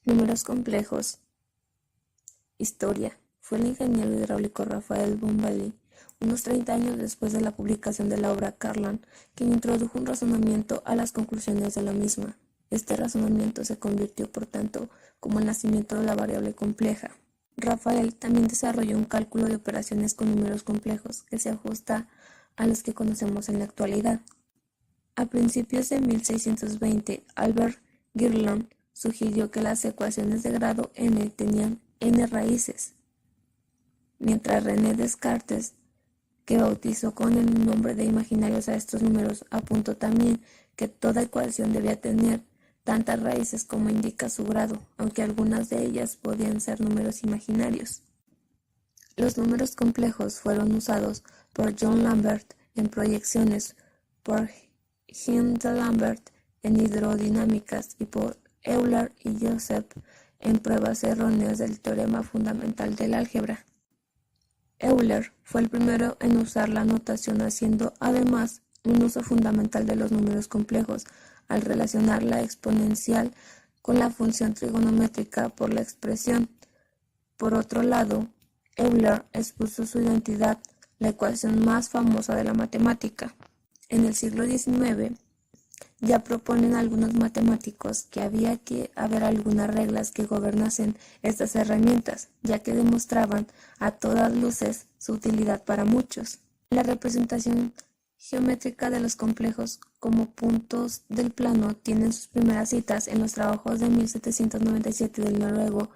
Números complejos. Historia. Fue el ingeniero hidráulico Rafael Bombelli, unos 30 años después de la publicación de la obra Carlan, quien introdujo un razonamiento a las conclusiones de la misma. Este razonamiento se convirtió, por tanto, como el nacimiento de la variable compleja. Rafael también desarrolló un cálculo de operaciones con números complejos que se ajusta a los que conocemos en la actualidad. A principios de 1620, Albert Girland sugirió que las ecuaciones de grado n tenían n raíces, mientras René Descartes, que bautizó con el nombre de imaginarios a estos números, apuntó también que toda ecuación debía tener tantas raíces como indica su grado, aunque algunas de ellas podían ser números imaginarios. Los números complejos fueron usados por John Lambert en proyecciones, por Hinde-Lambert en hidrodinámicas y por Euler y Joseph en pruebas erróneas del teorema fundamental del álgebra. Euler fue el primero en usar la notación, haciendo además un uso fundamental de los números complejos al relacionar la exponencial con la función trigonométrica por la expresión. Por otro lado, Euler expuso su identidad, la ecuación más famosa de la matemática. En el siglo XIX, ya proponen algunos matemáticos que había que haber algunas reglas que gobernasen estas herramientas, ya que demostraban a todas luces su utilidad para muchos. La representación geométrica de los complejos como puntos del plano tienen sus primeras citas en los trabajos de 1797 del noruego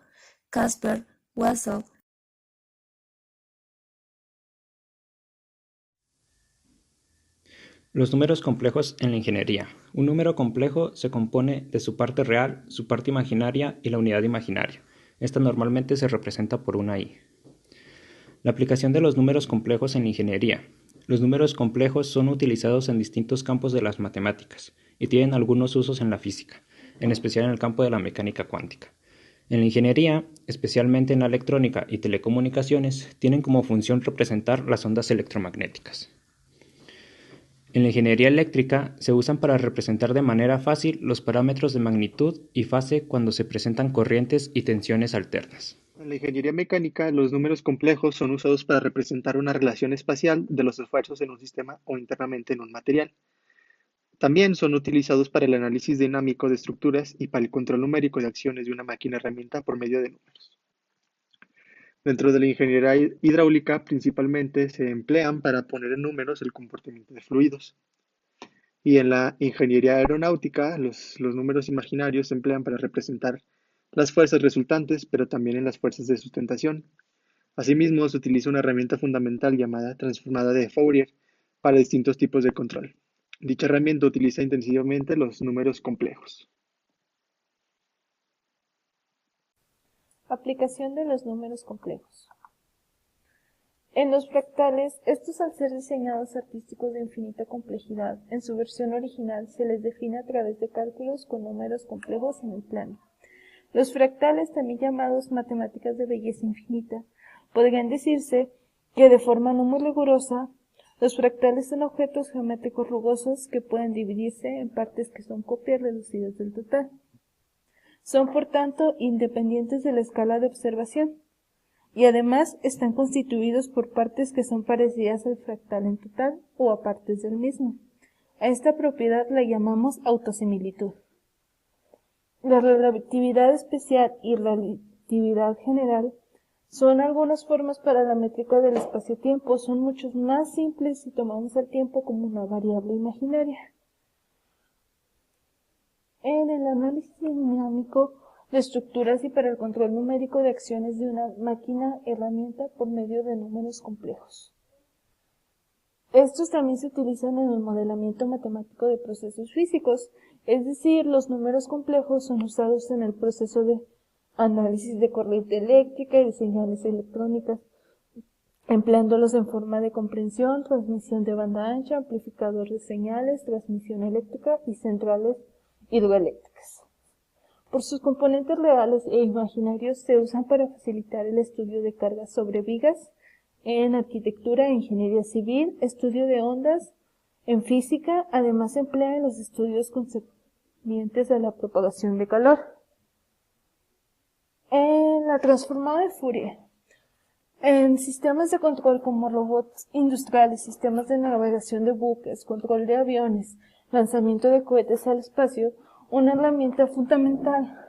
Caspar Wassel. Los números complejos en la ingeniería. Un número complejo se compone de su parte real, su parte imaginaria y la unidad imaginaria. Esta normalmente se representa por una i. La aplicación de los números complejos en la ingeniería. Los números complejos son utilizados en distintos campos de las matemáticas y tienen algunos usos en la física, en especial en el campo de la mecánica cuántica. En la ingeniería, especialmente en la electrónica y telecomunicaciones, tienen como función representar las ondas electromagnéticas. En la ingeniería eléctrica se usan para representar de manera fácil los parámetros de magnitud y fase cuando se presentan corrientes y tensiones alternas. En la ingeniería mecánica, los números complejos son usados para representar una relación espacial de los esfuerzos en un sistema o internamente en un material. También son utilizados para el análisis dinámico de estructuras y para el control numérico de acciones de una máquina herramienta por medio de números. Dentro de la ingeniería hidráulica, principalmente se emplean para poner en números el comportamiento de fluidos. Y en la ingeniería aeronáutica, los números imaginarios se emplean para representar las fuerzas resultantes, pero también en las fuerzas de sustentación. Asimismo, se utiliza una herramienta fundamental llamada transformada de Fourier para distintos tipos de control. Dicha herramienta utiliza intensivamente los números complejos. Aplicación de los números complejos. En los fractales, estos al ser diseñados artísticos de infinita complejidad, en su versión original se les define a través de cálculos con números complejos en el plano. Los fractales, también llamados matemáticas de belleza infinita, podrían decirse que de forma no muy rigurosa, los fractales son objetos geométricos rugosos que pueden dividirse en partes que son copias reducidas del total. Son, por tanto, independientes de la escala de observación, y además están constituidos por partes que son parecidas al fractal en total o a partes del mismo. A esta propiedad la llamamos autosimilitud. La relatividad especial y relatividad general son algunas formas para la métrica del espacio-tiempo. Son mucho más simples si tomamos el tiempo como una variable imaginaria. En el análisis dinámico de estructuras y para el control numérico de acciones de una máquina herramienta por medio de números complejos. Estos también se utilizan en el modelamiento matemático de procesos físicos, es decir, los números complejos son usados en el proceso de análisis de corriente eléctrica y de señales electrónicas, empleándolos en forma de comprensión, transmisión de banda ancha, amplificador de señales, transmisión eléctrica y centrales hidroeléctricas. Por sus componentes reales e imaginarios se usan para facilitar el estudio de cargas sobre vigas, en arquitectura e ingeniería civil, estudio de ondas, en física, además se emplea en los estudios concernientes a la propagación de calor. En la transformada de Fourier. En sistemas de control como robots industriales, sistemas de navegación de buques, control de aviones, lanzamiento de cohetes al espacio, una herramienta fundamental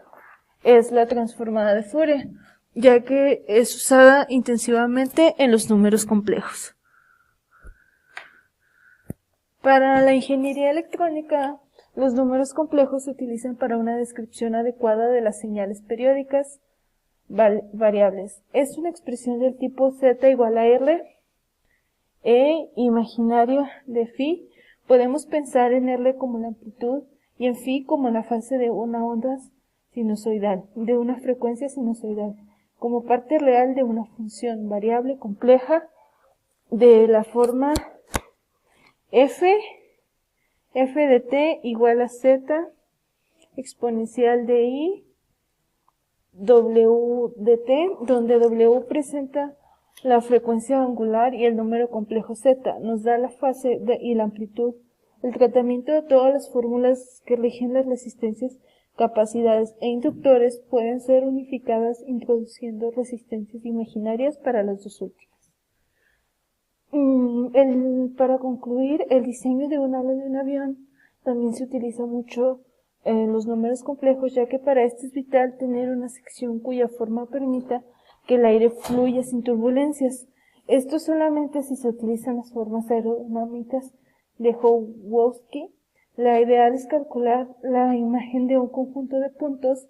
es la transformada de Fourier, ya que es usada intensivamente en los números complejos. Para la ingeniería electrónica, los números complejos se utilizan para una descripción adecuada de las señales periódicas variables. Es una expresión del tipo z igual a r, imaginario de phi. Podemos pensar en r como la amplitud y en phi como la fase de una onda sinusoidal, de una frecuencia sinusoidal, como parte real de una función variable compleja de la forma f de t igual a z exponencial de i w de t, donde w presenta la frecuencia angular y el número complejo z nos da la fase y la amplitud. El tratamiento de todas las fórmulas que rigen las resistencias, capacidades e inductores pueden ser unificadas introduciendo resistencias imaginarias para las dos últimas. Para concluir, el diseño de un ala de un avión también se utiliza mucho en los números complejos, ya que para esto es vital tener una sección cuya forma permita que el aire fluya sin turbulencias. Esto solamente si se utilizan las formas aerodinámicas de Joukowski. La ideal es calcular la imagen de un conjunto de puntos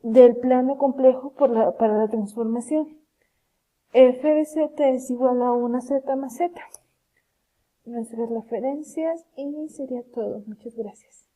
del plano complejo para la transformación. F de z es igual a una z más z. Nuestras referencias y sería todo. Muchas gracias.